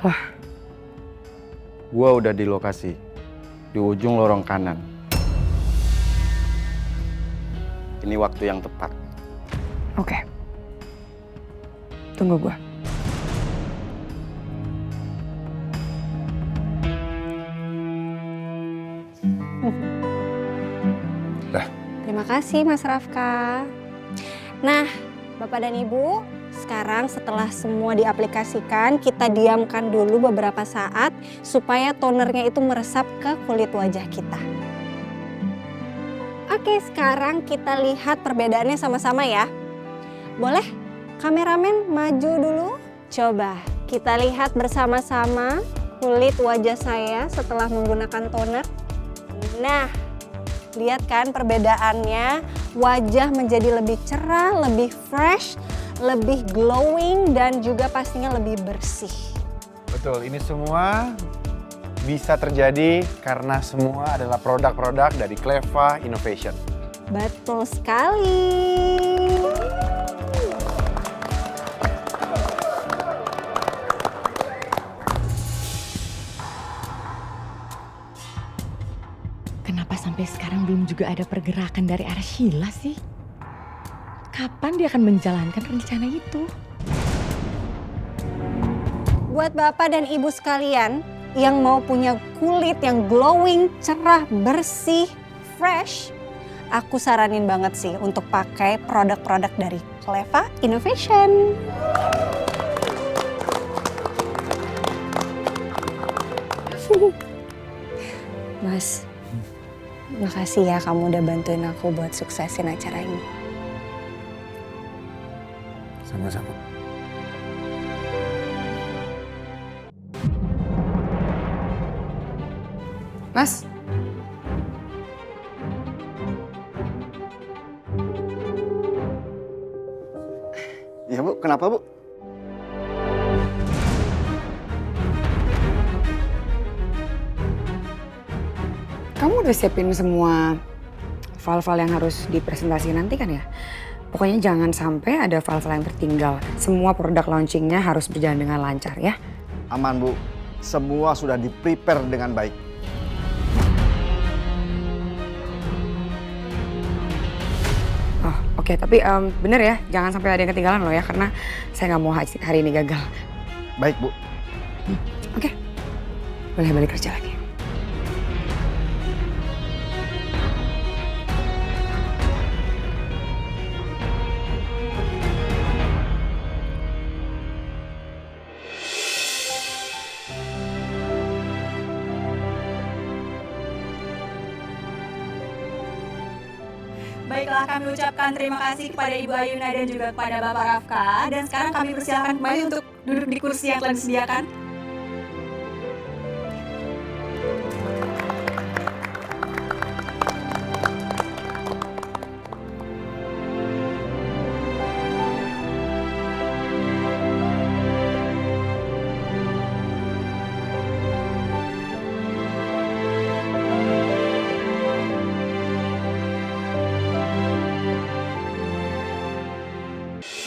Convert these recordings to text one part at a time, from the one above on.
Wah. Gua udah di lokasi, di ujung lorong kanan. Ini waktu yang tepat. Oke. Tunggu gua. Terima kasih Mas Rafka. Nah, Bapak dan Ibu, sekarang setelah semua diaplikasikan, kita diamkan dulu beberapa saat supaya tonernya itu meresap ke kulit wajah kita. Oke, sekarang kita lihat perbedaannya sama-sama ya. Boleh kameramen maju dulu? Coba kita lihat bersama-sama kulit wajah saya setelah menggunakan toner. Nah, lihat kan perbedaannya, wajah menjadi lebih cerah, lebih fresh, lebih glowing, dan juga pastinya lebih bersih. Betul, ini semua bisa terjadi karena semua adalah produk-produk dari Cleva Innovation. Betul sekali. Kenapa sampai sekarang belum juga ada pergerakan dari Arshila sih? Kapan dia akan menjalankan rencana itu? Buat Bapak dan Ibu sekalian yang mau punya kulit yang glowing, cerah, bersih, fresh, aku saranin banget sih untuk pakai produk-produk dari Cleva Innovation. Mas, makasih ya kamu udah bantuin aku buat suksesin acara ini. Sama-sama. Mas. Iya Bu, kenapa Bu? Kamu udah siapin semua file-file yang harus dipresentasikan nanti kan ya? Pokoknya jangan sampai ada file-file yang tertinggal. Semua produk launchingnya harus berjalan dengan lancar ya. Aman Bu, semua sudah di-prepare dengan baik. Oh oke, tapi bener ya, jangan sampai ada yang ketinggalan loh ya, karena saya nggak mau hari ini gagal. Baik Bu. Oke, boleh balik kerja lagi. Baiklah, kami ucapkan terima kasih kepada Ibu Ayuna dan juga kepada Bapak Rafka. Dan sekarang kami persilakan kembali untuk duduk di kursi yang telah disediakan.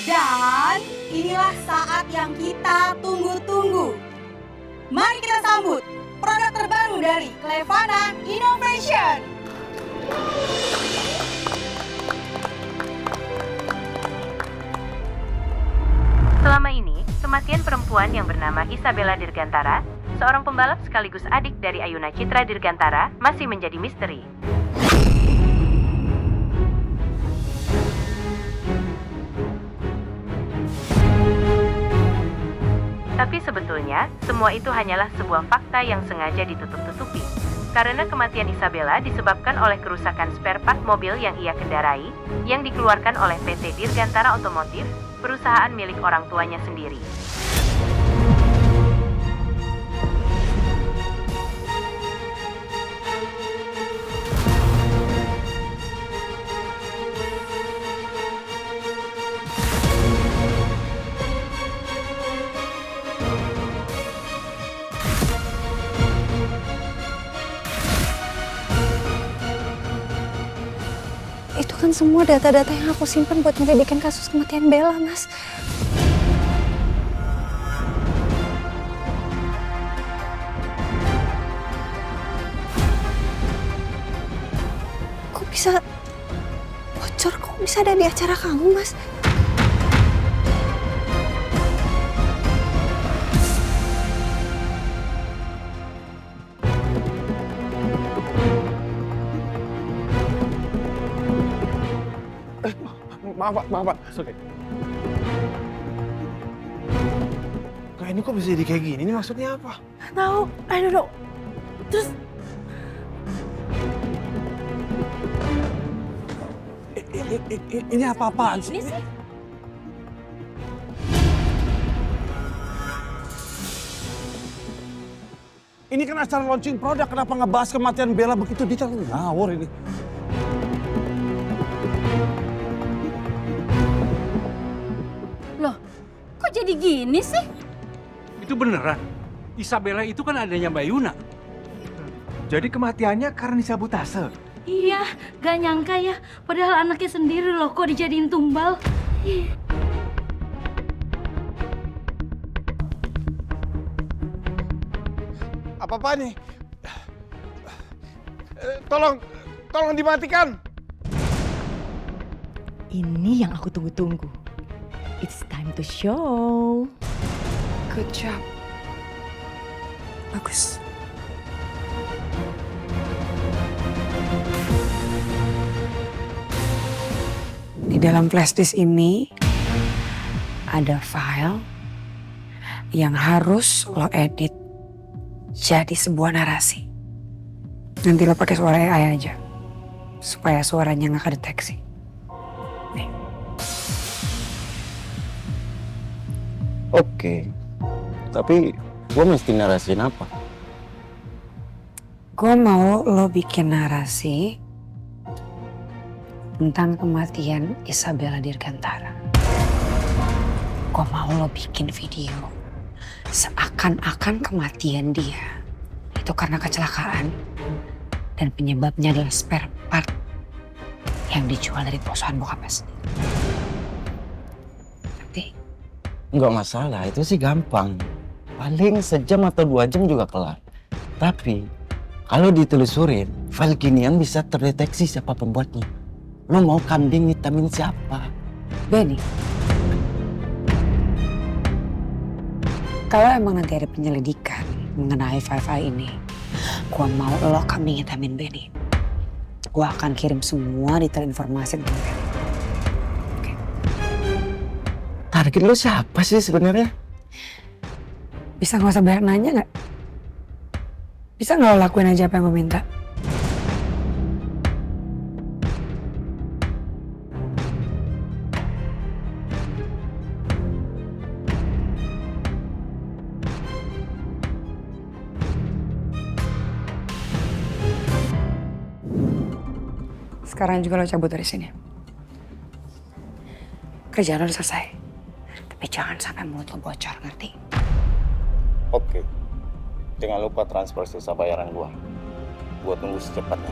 Dan inilah saat yang kita tunggu-tunggu. Mari kita sambut produk terbaru dari Clevana Innovation. Selama ini, kematian perempuan yang bernama Isabella Dirgantara, seorang pembalap sekaligus adik dari Ayuna Citra Dirgantara, masih menjadi misteri. Tapi sebetulnya, semua itu hanyalah sebuah fakta yang sengaja ditutup-tutupi. Karena kematian Isabella disebabkan oleh kerusakan spare part mobil yang ia kendarai, yang dikeluarkan oleh PT Dirgantara Otomotif, perusahaan milik orang tuanya sendiri. Itu kan semua data-data yang aku simpan buat menyelidikin kasus kematian Bella, Mas. bisa bocor, kok bisa ada di acara kamu, Mas? Maaf Pak. Oke. Kayak ini kok bisa jadi kayak gini? Ini maksudnya apa? Tahu, I don't know. Terus Ini apa-apaan sih? Ini kan acara launching produk, kenapa ngebahas kematian Bella begitu detail? Ngawur ini. Loh, kok jadi gini sih? Itu beneran? Isabella itu kan adanya Mbak Yuna. Jadi kematiannya karena disabotase. Iya, gak nyangka ya. Padahal anaknya sendiri loh kok dijadiin tumbal. Apa-apa nih? Tolong dimatikan. ini yang aku tunggu-tunggu. It's time to show. Good job. Bagus. Di dalam flash disk ini ada file yang harus lo edit jadi sebuah narasi. Nanti lo pakai suara AI aja supaya suaranya nggak kedeteksi. Nih. Oke. Tapi gue mesti narasiin apa? Gue mau lo bikin narasi tentang kematian Isabella Dirgantara. Gue mau lo bikin video seakan-akan kematian dia itu karena kecelakaan dan penyebabnya adalah spare part yang dijual dari perusahaan bokapnya sendiri. Tapi Nggak masalah, itu sih gampang. Paling sejam atau 2 jam juga kelar. Tapi kalau ditelusurin, file ginian bisa terdeteksi siapa pembuatnya. Lo mau kambing vitamin siapa? Benny, kalau emang nanti ada penyelidikan mengenai file-file ini, gua mau lo kambing vitamin Benny. Gua akan kirim semua detail informasi tentang Benny. Oke. Target lo siapa sih sebenarnya? Bisa nggak usah banyak nanya nggak? Bisa nggak lo lakuin aja apa yang gue minta? Sekarang juga lo cabut dari sini. Kerjaan lo udah selesai. Tapi jangan sampai mulut lo bocor, ngerti? Oke. Jangan lupa transfer sisa bayaran gua. Gua tunggu secepatnya.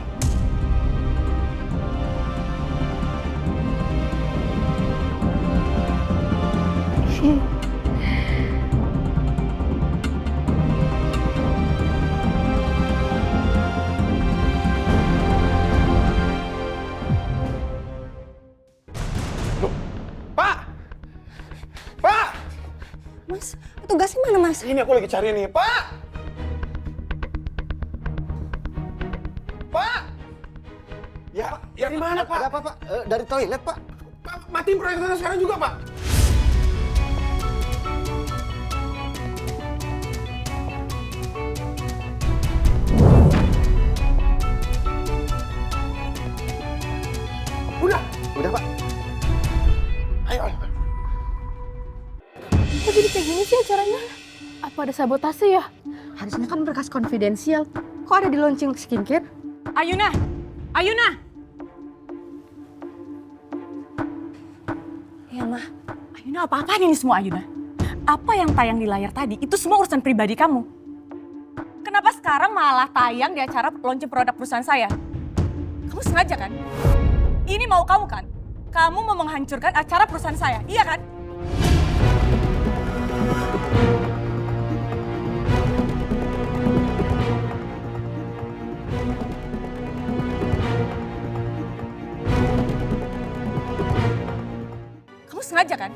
Pak! Mas, petugasnya mana, Mas? Ini aku lagi cari nih, Pak! Pak! Ya, di mana, Pak? Ada apa, Pak? Dari toilet, Pak? Pak, matiin proyektornya sekarang juga, Pak. Udah, Pak. Ayo. Kok jadi kayak gini sih acaranya? Apa ada sabotase ya? Harusnya kan berkas konfidensial. Kok ada di launching skincare? Ayuna! Ayuna! Iya, Ma. Ayuna, apa-apaan ini semua, Ayuna? Apa yang tayang di layar tadi, itu semua urusan pribadi kamu. Kenapa sekarang malah tayang di acara launching produk perusahaan saya? Kamu sengaja kan? Ini mau kamu kan? Kamu mau menghancurkan acara perusahaan saya, iya kan? sengaja kan?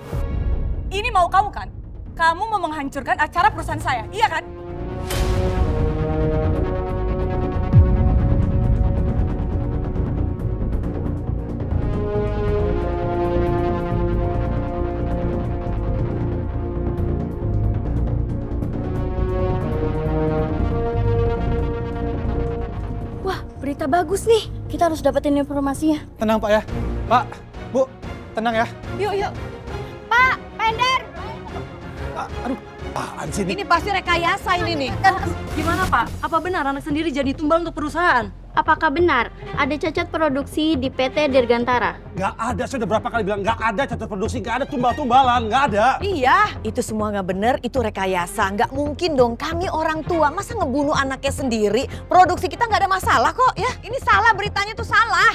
Ini mau kamu kan? Kamu mau menghancurkan acara perusahaan saya, iya kan? Wah, berita bagus nih. Kita harus dapetin informasinya. Tenang Pak ya. Pak, Bu, tenang ya. Yuk, yuk. Pak, Pender! Aduh, apaan sih ini? Ini pasti rekayasa ini nih. Gimana Pak? Apa benar anak sendiri jadi tumbal untuk perusahaan? Apakah benar ada cacat produksi di PT Dirgantara? Nggak ada, saya udah berapa kali bilang nggak ada catat produksi, nggak ada tumbal-tumbalan, nggak ada. Iya, itu semua nggak bener, itu rekayasa. Nggak mungkin dong, kami orang tua, masa ngebunuh anaknya sendiri? Produksi kita nggak ada masalah kok ya. Ini salah, beritanya tuh salah.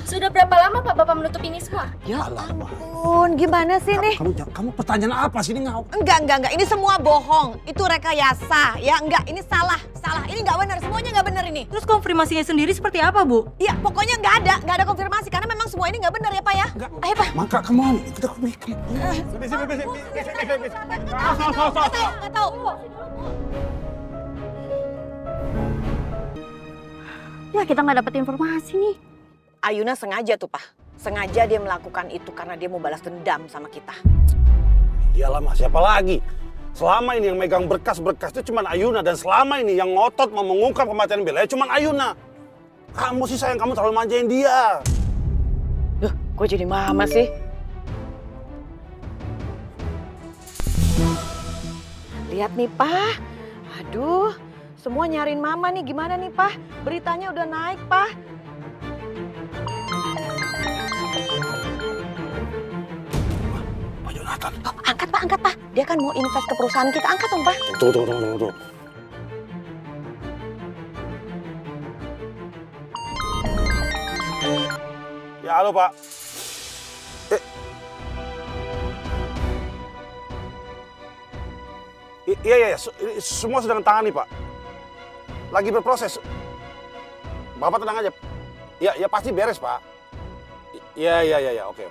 Sudah berapa lama Pak Bapak menutup ini semua? Ya ampun, gimana sih nih? Kamu pertanyaan apa sih ini nggak? Enggak. Ini semua bohong. Itu rekayasa. Ya enggak, ini salah. Ini nggak benar. Semuanya nggak benar ini. Terus konfirmasinya sendiri seperti apa Bu? Iya, pokoknya nggak ada konfirmasi karena memang semua ini nggak benar ya Pak ya. Nggak. Ayo Pak. Maka come on, kita bikin. Nggak tahu. Ya kita nggak dapet informasi nih. Ayuna sengaja tuh Pak. Sengaja dia melakukan itu karena dia mau balas dendam sama kita. Iyalah Mas, siapa lagi? Selama ini yang megang berkas-berkas itu cuma Ayuna dan selama ini yang ngotot mau mengungkap kematian Bella cuma Ayuna. Kamu sih sayang, kamu terlalu manjain dia. Duh, kok jadi mama sih? Lihat nih Pak. Aduh, semua nyariin mama nih. Gimana nih Pak? Beritanya udah naik Pak. Pak Jonathan. Oh, angkat Pak. Dia kan mau invest ke perusahaan kita. Angkat dong Pak. Tunggu. Ya halo Pak. Iya, semua sedang tangani Pak. Lagi berproses. Bapak tenang aja. Ya pasti beres Pak. Iya, oke.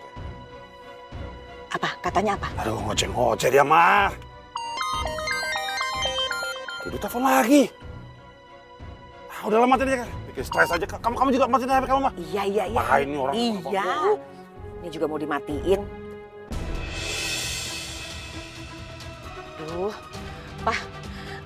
Apa? Katanya apa? Aduh, ngoceh dia mah. Udah telepon lagi. Udah lama tadi ya, bikin stres aja. Kamu juga matiin HP kamu mah. Iya. Apa ini orang? Iya. Ini juga mau dimatiin. Aduh, Pak.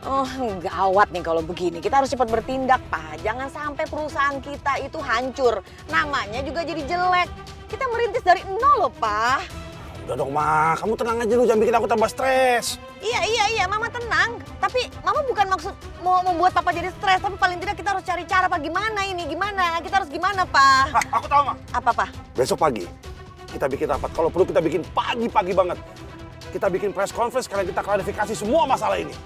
Oh, gawat nih kalau begini. Kita harus cepat bertindak, Pak. Jangan sampai perusahaan kita itu hancur. Namanya juga jadi jelek. Kita merintis dari nol loh, Pak. Udah dong, Ma. Kamu tenang aja lu. Jangan bikin aku tambah stres. Iya. Mama tenang. Tapi Mama bukan maksud mau membuat Papa jadi stres. Tapi paling tidak kita harus cari cara, Pak. Gimana ini? Gimana? Kita harus gimana, Pak? Aku tahu, Ma. Apa, Pak? Besok pagi kita bikin rapat. Kalau perlu kita bikin pagi-pagi banget. Kita bikin press conference karena kita klarifikasi semua masalah ini.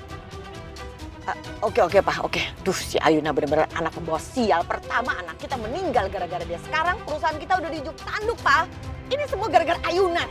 Oke, Pak. Oke. Duh, si Ayuna bener-bener anak pembawa sial. Pertama anak kita meninggal gara-gara dia. Sekarang perusahaan kita udah dijuk tanduk, Pak. Ini semua gara-gara Ayuna.